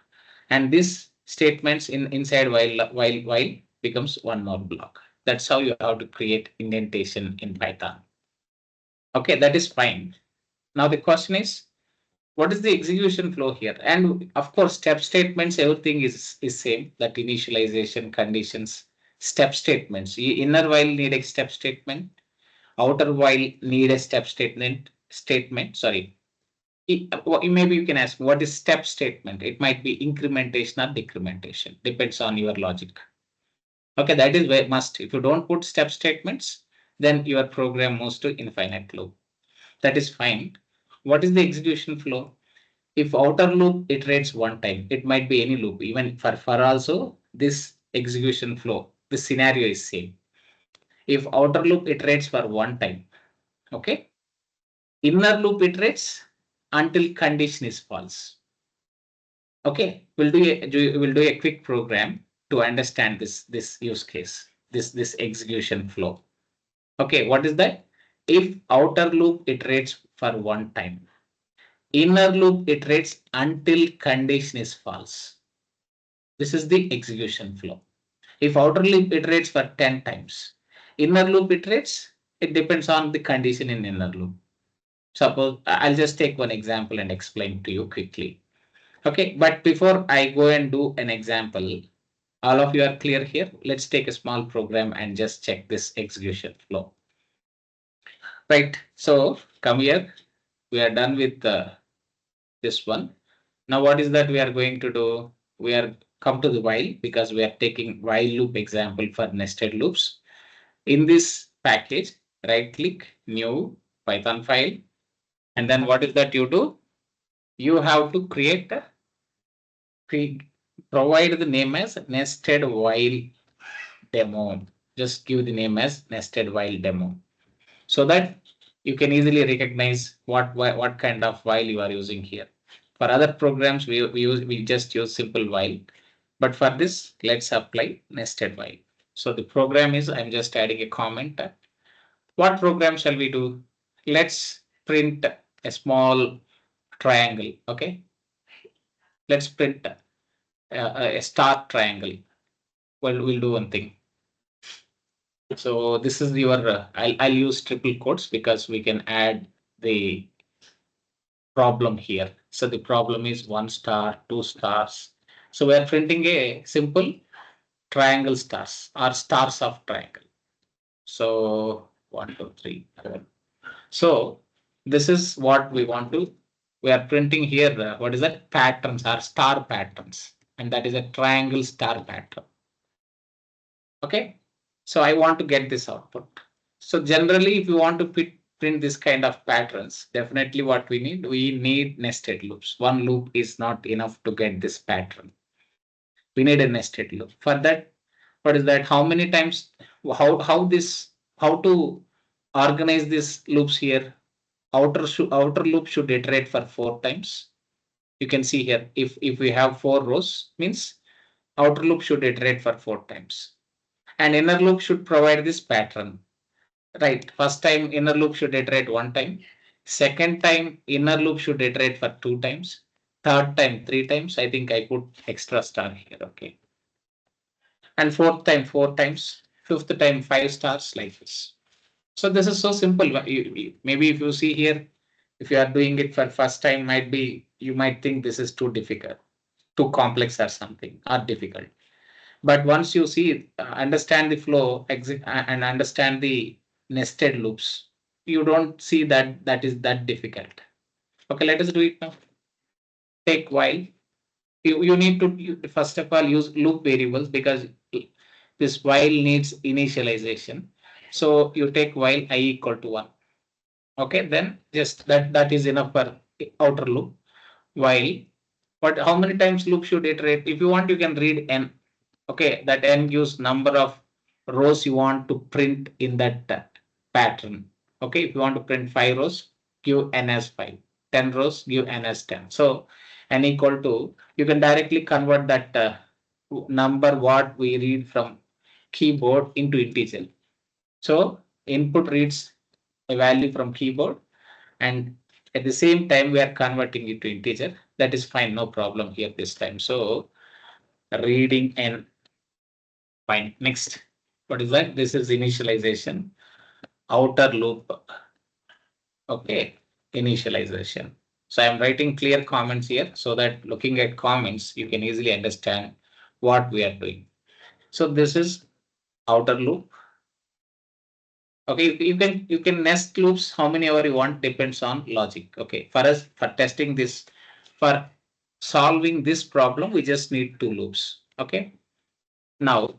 And this statements inside while becomes one more block. That's how you have to create indentation in Python. Okay, that is fine. Now the question is, what is the execution flow here? And of course, step statements, everything is same, that initialization conditions, step statements. Inner while need a step statement, outer while need a step statement. Sorry. maybe you can ask what is step statement. It might be incrementation or decrementation, depends on your logic. Okay, that is where must. If you don't put step statements, then your program moves to infinite loop. That is fine. What is the execution flow? If outer loop iterates one time, it might be any loop. Even for also this execution flow, the scenario is same. If outer loop iterates for one time, okay, inner loop iterates until condition is false. Okay, we'll do a quick program to understand this use case, this execution flow. Okay, what is that? If outer loop iterates for one time, inner loop iterates until condition is false. This is the execution flow. If outer loop iterates for 10 times, inner loop iterates, it depends on the condition in inner loop. Suppose I'll just take one example and explain to you quickly. Okay, but before I go and do an example, all of you are clear here. Let's take a small program and just check this execution flow. Right, so come here. We are done with this one. Now what is that we are going to do? We are come to the while because we are taking while loop example for nested loops. In this package, right click, new Python file. And then what is that you do? You have to create a provide the name as nested while demo. Just give the name as nested while demo so that you can easily recognize what kind of while you are using here. For other programs, we just use simple while, but for this, let's apply nested while. So the program is, I'm just adding a comment. What program shall we do? Let's print a small triangle. Okay, let's print a star triangle. Well, we'll do one thing. So this is your, I'll use triple quotes because we can add the problem here. So the problem is 1 star, 2 stars. So we are printing a simple triangle stars or stars of triangle. So 1, 2, 3, 4. So this is what we want to, we are printing here. What is that? Patterns or star patterns. And that is a triangle star pattern. Okay. So I want to get this output. So generally, if you want to print this kind of patterns, definitely what we need nested loops. One loop is not enough to get this pattern. We need a nested loop. For that, what is that? How many times? How to organize these loops here? Outer loop should iterate for 4 times. You can see here, if we have 4 rows, means outer loop should iterate for 4 times. And inner loop should provide this pattern. Right, first time inner loop should iterate 1 time. Second time inner loop should iterate for 2 times. Third time 3 times. I think I put extra star here. Okay. And fourth time 4 times. Fifth time 5 stars like this. So this is so simple. Maybe if you see here, if you are doing it for first time, you might think this is too difficult, too complex or something, or difficult. But once you see, understand the flow and understand the nested loops, you don't see that is that difficult. Okay, let us do it now. Take while. You need to first of all use loop variables because this while needs initialization. So you take while I equal to 1. Okay, then just that is enough for outer loop. While, but how many times loop should iterate? If you want, you can read n. Okay, that n gives number of rows you want to print in that pattern. Okay, if you want to print 5 rows, give n as 5. 10 rows, give n as 10. So n equal to, you can directly convert that number what we read from keyboard into integer. So input reads a value from keyboard, and at the same time we are converting it to integer. That is fine, no problem here this time. So reading n. Fine. Next, what is that? This is initialization. Outer loop. Okay, initialization. So I'm writing clear comments here so that looking at comments, you can easily understand what we are doing. So this is outer loop. Okay, you can nest loops how many ever you want, depends on logic. Okay, for us, for testing this, for solving this problem, we just need two loops. Okay, now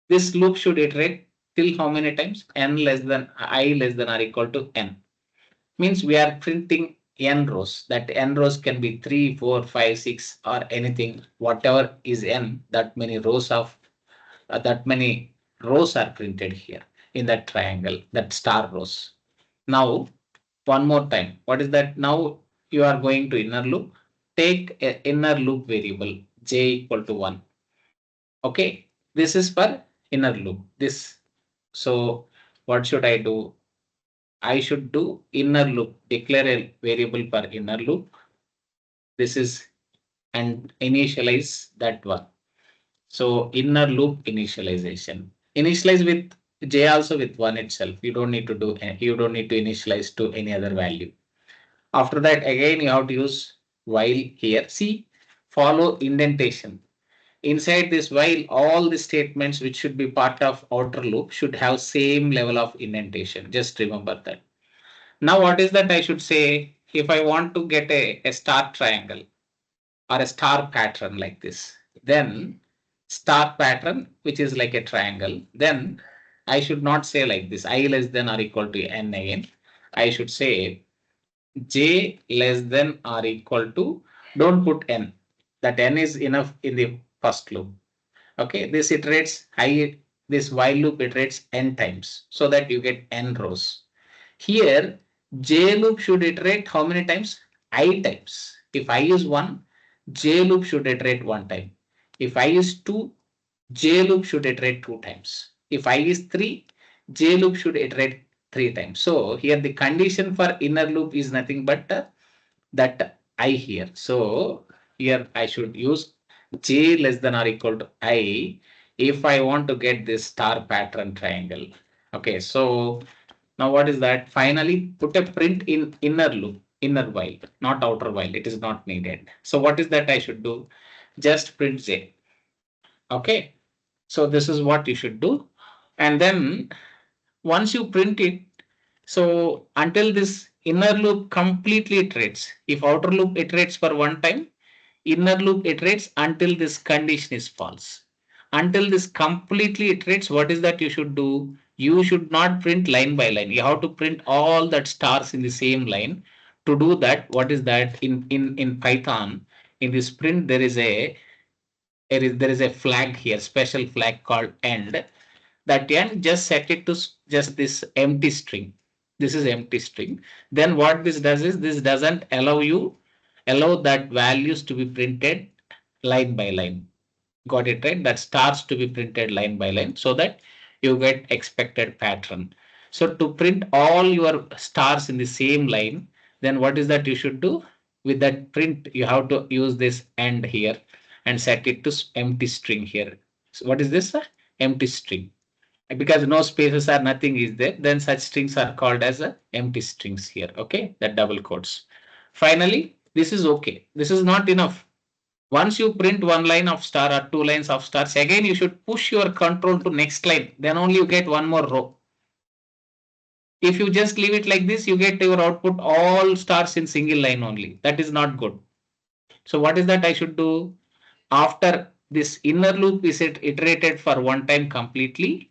this loop should iterate till how many times? N less than I less than or equal to n. Means we are printing n rows. That n rows can be 3, 4, 5, 6 or anything. Whatever is n, that many rows are printed here in that triangle, that star rows. Now, one more time. What is that? Now you are going to inner loop. Take a inner loop variable j equal to 1. Okay, this is for inner loop. This. So what should I do? I should do inner loop, declare a variable for inner loop. This is and initialize that one. So inner loop initialization. Initialize with j also with 1 itself. You don't need to initialize to any other value. After that, again you have to use while here. See, follow indentation. Inside this while, all the statements which should be part of outer loop should have same level of indentation. Just remember that. Now what is that I should say? If I want to get a star triangle or a star pattern like this, then star pattern, which is like a triangle, then I should not say like this, I less than or equal to n again. I should say j less than or equal to, don't put n. That n is enough in the first loop. Okay, this this while loop iterates n times so that you get n rows. Here, j loop should iterate how many times? I times. If I use 1, j loop should iterate 1 time. If I use 2, j loop should iterate 2 times. If I use 3, j loop should iterate 3 times. So here the condition for inner loop is nothing but that I here. So here I should use j less than or equal to I if I want to get this star pattern triangle. Okay, so now what is that? Finally, put a print in inner loop, inner while, not outer while. It is not needed. So what is that I should do? Just print j. Okay. So this is what you should do. And then once you print it, so until this inner loop completely iterates, if outer loop iterates for 1 time, inner loop iterates until this condition is false. Until this completely iterates, what is that you should do? You should not print line by line. You have to print all that stars in the same line. To do that, what is that in Python? In this print, there is a flag here, special flag called end. That end, just set it to just this empty string. This is empty string. Then what this does is this doesn't allow that values to be printed line by line. Got it right? That stars to be printed line by line so that you get expected pattern. So to print all your stars in the same line, then what is that you should do? With that print, you have to use this end here and set it to empty string here. So what is this? Empty string. Because no spaces or nothing is there, then such strings are called as empty strings here. Okay, that double quotes. Finally, this is okay. This is not enough. Once you print 1 line of star or 2 lines of stars, again you should push your control to next line. Then only you get 1 more row. If you just leave it like this, you get your output all stars in single line only. That is not good. So what is that I should do? After this inner loop is iterated for 1 time completely,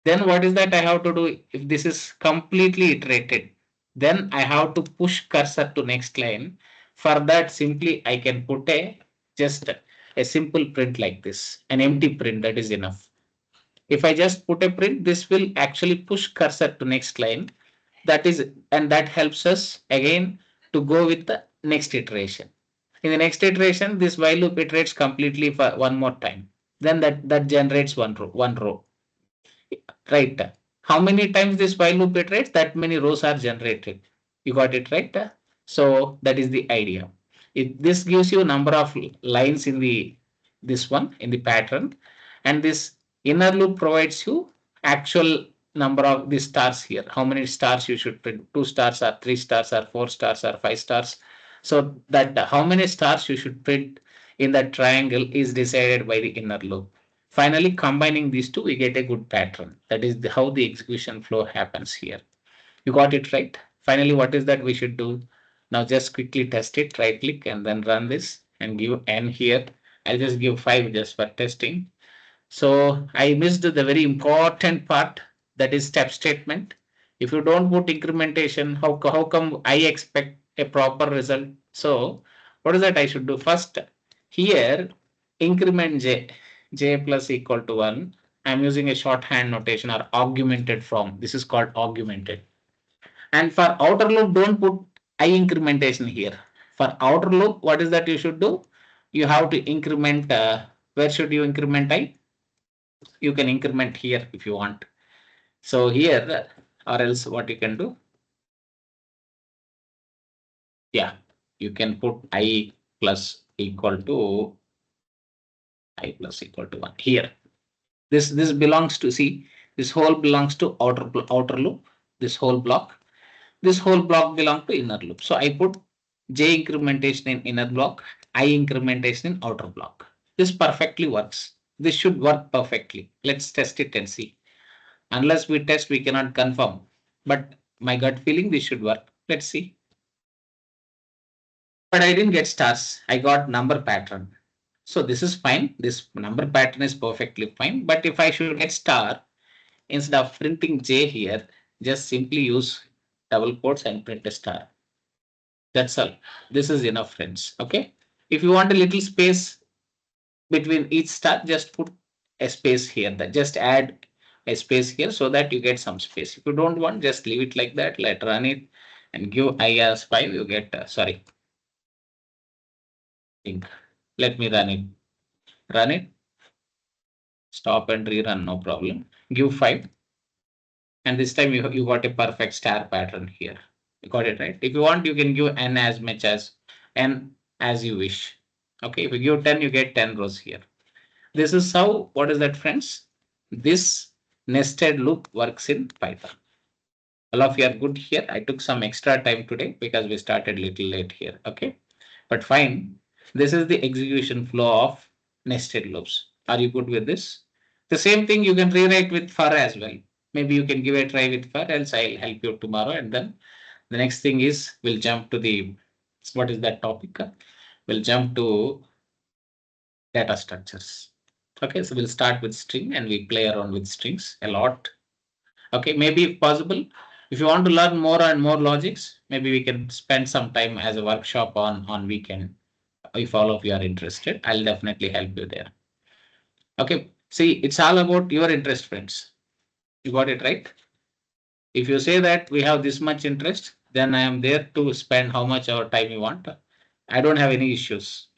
then what is that I have to do? If this is completely iterated, then I have to push cursor to next line. For that, simply I can put just a simple print like this, an empty print, that is enough. If I just put a print, this will actually push cursor to next line. And that helps us again to go with the next iteration. In the next iteration, this while loop iterates completely for 1 more time. Then that generates one row. Right. How many times this while loop iterates, that many rows are generated. You got it right? So that is the idea. This gives you a number of lines in this one in the pattern, and this inner loop provides you actual number of the stars here. How many stars you should print? 2 stars or 3 stars or 4 stars or 5 stars. So that how many stars you should print in that triangle is decided by the inner loop. Finally, combining these two, we get a good pattern. That is how the execution flow happens here. You got it right. Finally, what is that we should do? Now just quickly test it, right click and then run this and give n here. I'll just give 5 just for testing. So I missed the very important part, that is step statement. If you don't put incrementation, how come I expect a proper result? So what is that I should do? First, here increment j plus equal to 1. I'm using a shorthand notation or augmented form. This is called augmented. And for outer loop, don't put I incrementation here. For outer loop, what is that you should do? You have to increment, where should you increment I? You can increment here if you want. So here, or else what you can do? Yeah, you can put I plus equal to 1 here. This belongs to, see, this whole belongs to outer loop, this whole block. This whole block belongs to inner loop. So I put j incrementation in inner block, I incrementation in outer block. This perfectly works. This should work perfectly. Let's test it and see. Unless we test, we cannot confirm. But my gut feeling, this should work. Let's see. But I didn't get stars. I got number pattern. So this is fine. This number pattern is perfectly fine. But if I should get star, instead of printing j here, just simply use double quotes and print a star. That's all. This is enough, friends. Okay. If you want a little space between each star, just put a space here. That just add a space here so that you get some space. If you don't want, just leave it like that. Let run it and give I as 5. You get sorry. Let me run it. Run it. Stop and rerun. No problem. Give 5. And this time you got a perfect star pattern here. You got it right. If you want, you can give n as much as n as you wish. Okay, if you give 10, you get 10 rows here. This is how, what is that, friends? This nested loop works in Python. All of you are good here. I took some extra time today because we started a little late here. Okay, but fine. This is the execution flow of nested loops. Are you good with this? The same thing you can rewrite with for as well. Maybe you can give a try with for, else I'll help you tomorrow. And then the next thing is we'll jump to the, what is that topic? We'll jump to data structures. Okay, so we'll start with string and we play around with strings a lot. Okay, maybe if possible, if you want to learn more and more logics, maybe we can spend some time as a workshop on weekend. If all of you are interested, I'll definitely help you there. Okay, see, it's all about your interest, friends. You got it right? If you say that we have this much interest, then I am there to spend how much our time you want. I don't have any issues.